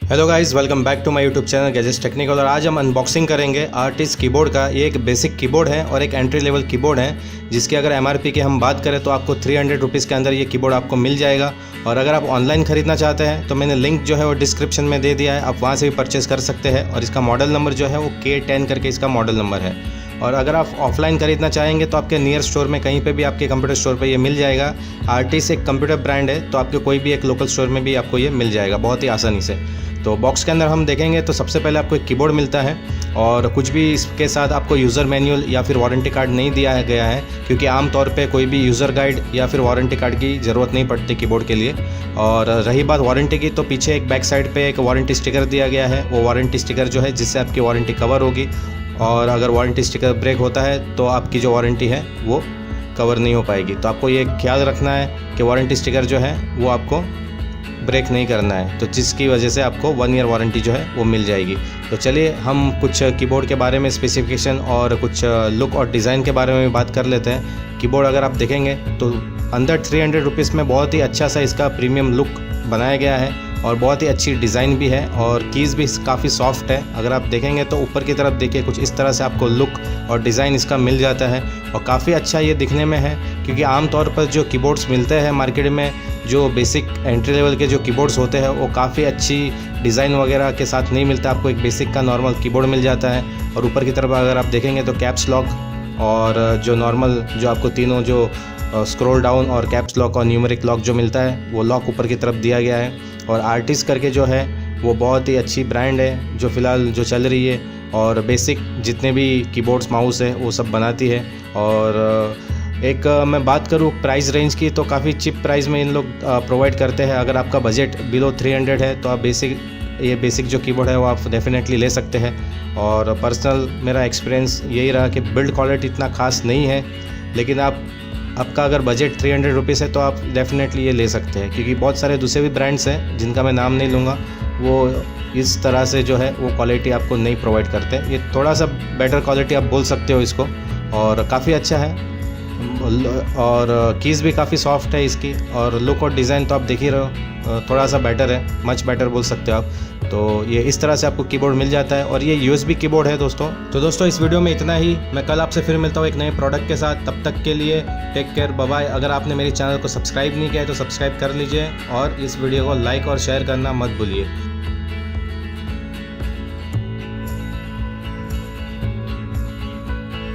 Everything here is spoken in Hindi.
Hello guys, welcome back to my YouTube channel gadgets technical. और आज हम अनबॉक्सिंग करेंगे आर्टिस्ट कीबोर्ड का। ये एक बेसिक कीबोर्ड है और एक एंट्री लेवल कीबोर्ड है, जिसकी अगर एमआरपी की हम बात करें तो आपको 300 रुपीज़ के अंदर ये कीबोर्ड आपको मिल जाएगा। और अगर आप ऑनलाइन ख़रीदना चाहते हैं तो मैंने लिंक जो है वो डिस्क्रिप्शन में दे दिया है, आप वहाँ से भी परचेज़ कर सकते हैं। और इसका मॉडल नंबर जो है वो K10 करके इसका मॉडल नंबर है। और अगर आप ऑफलाइन खरीदना चाहेंगे तो आपके नियर स्टोर में कहीं पे भी आपके कंप्यूटर स्टोर पे ये मिल जाएगा। आर्टिस्ट एक कंप्यूटर ब्रांड है, तो आपके कोई भी एक लोकल स्टोर में भी आपको ये मिल जाएगा बहुत ही आसानी से। तो बॉक्स के अंदर हम देखेंगे तो सबसे पहले आपको एक कीबोर्ड मिलता है, और कुछ भी इसके साथ आपको यूज़र मैनुअल या फिर वारंटी कार्ड नहीं दिया गया है, क्योंकि आमतौर पे कोई भी यूज़र गाइड या फिर वारंटी कार्ड की ज़रूरत नहीं पड़ती कीबोर्ड के लिए। और रही बात वारंटी की, तो पीछे एक बैक साइड पे एक वारंटी स्टिकर दिया गया है। वो वारंटी स्टिकर जो है जिससे आपकी वारंटी कवर होगी, और अगर वारंटी स्टिकर ब्रेक होता है तो आपकी जो वारंटी है वो कवर नहीं हो पाएगी। तो आपको ये ख्याल रखना है कि वारंटी स्टिकर जो है वो आपको ब्रेक नहीं करना है, तो जिसकी वजह से आपको 1 ईयर वारंटी जो है वो मिल जाएगी। तो चलिए हम कुछ कीबोर्ड के बारे में स्पेसिफिकेशन और कुछ लुक और डिज़ाइन के बारे में भी बात कर लेते हैं। कीबोर्ड अगर आप देखेंगे तो अंदर 300 रुपीज़ में बहुत ही अच्छा सा इसका प्रीमियम लुक बनाया गया है, और बहुत ही अच्छी डिज़ाइन भी है, और कीज़ भी काफ़ी सॉफ्ट है। अगर आप देखेंगे तो ऊपर की तरफ देखिए, कुछ इस तरह से आपको लुक और डिज़ाइन इसका मिल जाता है। और काफ़ी अच्छा ये दिखने में है, क्योंकि आमतौर पर जो कीबोर्ड्स मिलते हैं मार्केट में, जो बेसिक एंट्री लेवल के जो कीबोर्ड्स होते हैं वो काफ़ी अच्छी डिज़ाइन वगैरह के साथ नहीं मिलता। आपको एक बेसिक का नॉर्मल कीबोर्ड मिल जाता है। और ऊपर की तरफ अगर आप देखेंगे तो कैप्स लॉक और जो नॉर्मल जो आपको तीनों जो स्क्रॉल डाउन और कैप्स लॉक और न्यूमेरिक लॉक जो मिलता है वो लॉक ऊपर की तरफ दिया गया है। और आर्टिस्ट करके जो है वो बहुत ही अच्छी ब्रांड है जो फ़िलहाल जो चल रही है, और बेसिक जितने भी कीबोर्ड्स माउस है वो सब बनाती है। और एक मैं बात करूँ प्राइस रेंज की, तो काफ़ी चिप प्राइस में इन लोग प्रोवाइड करते हैं। अगर आपका बजट बिलो 300 है तो आप ये बेसिक जो कीबोर्ड है वो आप डेफिनेटली ले सकते हैं। और पर्सनल मेरा एक्सपीरियंस यही रहा कि बिल्ड क्वालिटी इतना खास नहीं है, लेकिन आपका अगर बजट 300 रुपीज़ है तो आप डेफिनेटली ये ले सकते हैं, क्योंकि बहुत सारे दूसरे भी ब्रांड्स हैं जिनका मैं नाम नहीं लूँगा, वो इस तरह से जो है वो क्वालिटी आपको नहीं प्रोवाइड करते। ये थोड़ा सा बेटर क्वालिटी आप बोल सकते हो इसको, और काफ़ी अच्छा है। और कीज़ भी काफ़ी सॉफ्ट है इसकी, और लुक और डिज़ाइन तो आप देख ही रहे हो, थोड़ा सा बेटर है, मच बेटर बोल सकते हो आप। तो ये इस तरह से आपको कीबोर्ड मिल जाता है, और ये USB कीबोर्ड है दोस्तों। तो दोस्तों इस वीडियो में इतना ही। मैं कल आपसे फिर मिलता हूँ एक नए प्रोडक्ट के साथ। तब तक के लिए टेक केयर, बाय बाय। अगर आपने मेरे चैनल को सब्सक्राइब नहीं किया है तो सब्सक्राइब कर लीजिए, और इस वीडियो को लाइक और शेयर करना मत भूलिए।